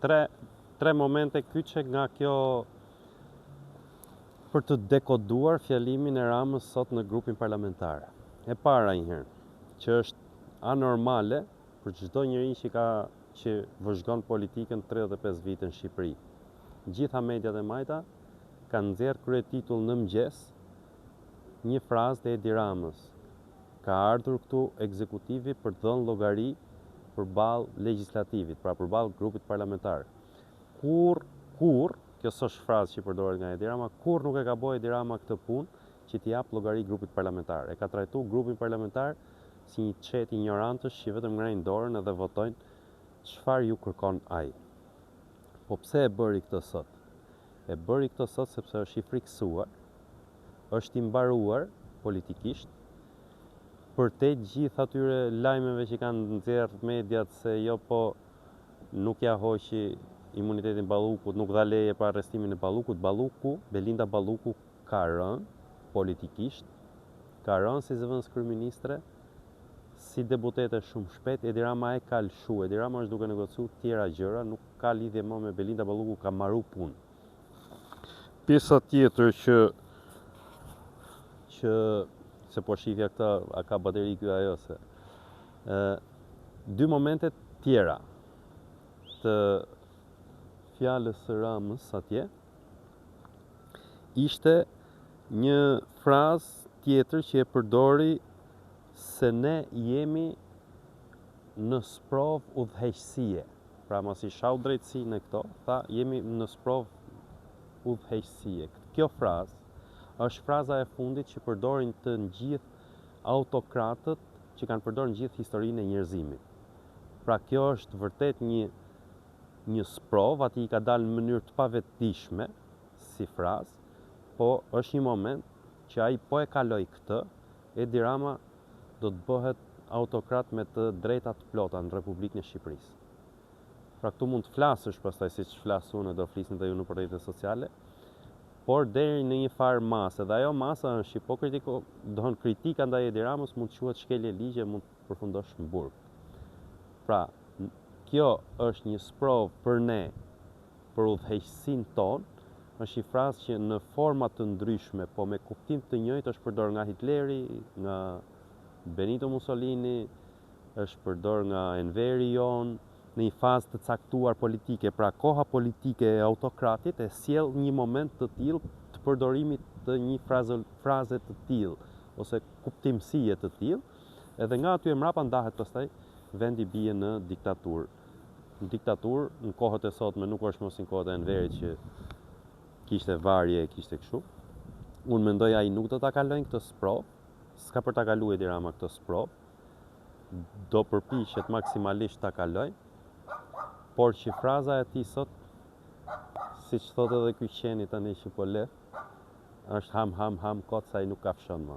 tre momente kyçe nga kjo për të dekoduar fjalimin e Ramës sot në grupin parlamentar. E para njëherë, që është anormale për çdo njeri që vëzhgon politikën 35 vite në Shqipëri. Gjitha mediat e majta kanë nxjerrë kryetitull në mëngjes një frazë të Edi Ramës. Ka ardhur këtu ekzekutivi për të dhënë llogari përballë legjislativit, pra përballë grupit parlamentar. Kur, kjo s'është frazë që përdoret nga Edi Rama, kur nuk e ka bëu Edi Rama këtë punë që t'i jap llogari grupit parlamentar. E ka trajtuar grupin parlamentar si një çet ignorantësh që vetëm ngrenin dorën edhe votojnë çfarë ju kërkon ai. Po pse e bëri këtë sot? E bëri këtë sot sepse është i friksuar, është i mbaruar politikisht, për te gjithë atyre lajmeve që kanë nxjerrë mediat se jo po nuk ja hoqi imunitetin Ballukut, nuk dha leje për arrestimin e Ballukut. Belinda Balluku ka rënë politikisht, ka rënë si zëvendës kryeministre, si deputete shumë shpejt. Edi Rama e ka lëshu, Edi Rama është duke negociuar tjera gjëra, nuk ka lidhje më me Belinda Balluku, ka marru punë. Pjesa tjetër që se po shifja këta, a ka bateri ky ajo se dy momente tjera të fjalës së Ramës atje ishte një frazë tjetër që e përdori se ne jemi në sprov udhëheqësie. Pra mos i shau drejtësi në këto, tha jemi në sprov udhëheqësie. Kjo frazë është fraza e fundit që përdorin të gjithë autokratët që kanë përdorur në gjithë historinë e njerëzimit. Pra kjo është vërtet një sprov, ati i ka dalë në mënyrë të pavetëdijshme si frazë, po është një moment që ai po e kaloj këtë, Edi Rama do të bëhet autokrat me të drejta të plota në Republikën e Shqipërisë. Pra këtu mund të flasësh pastaj siç flas unë, do flisni dhe ju në rrjetet sociale, por deri në një farë masë, dhe ajo masa është hipokritiko, dohon kritika ndaj Edi Ramës mund të quhet shkelje ligje, mund të përfundosh në burg. Pra, kjo është një sprov për ne, për udhëheqësinë tonë, është një frazë që në forma të ndryshme, po me kuptim të njëjtë është përdorur nga Hitleri, nga Benito Mussolini, është përdorur nga Enveri jon, në një fazë të caktuar politike. Pra koha politike e autokratit e sjell një moment të tillë të përdorimit të një fraze të tillë ose kuptimësie të tillë, edhe nga aty e mrapa ndahet pastaj vendi bie në diktaturë. Në diktaturë, në kohët e sotme nuk është mos në kohët e Enverit që kishte varje, kishte kështu. Unë mendoj ai nuk do ta kalojnë këtë sprov, s'ka për ta kaluar Edi Rama këtë sprov, do përpiqet maksimalisht ta kalojë. Por që fraza e tij sot, siç thotë edhe ky qeni tani që po le, është ham kot sa ai nuk kafshon më.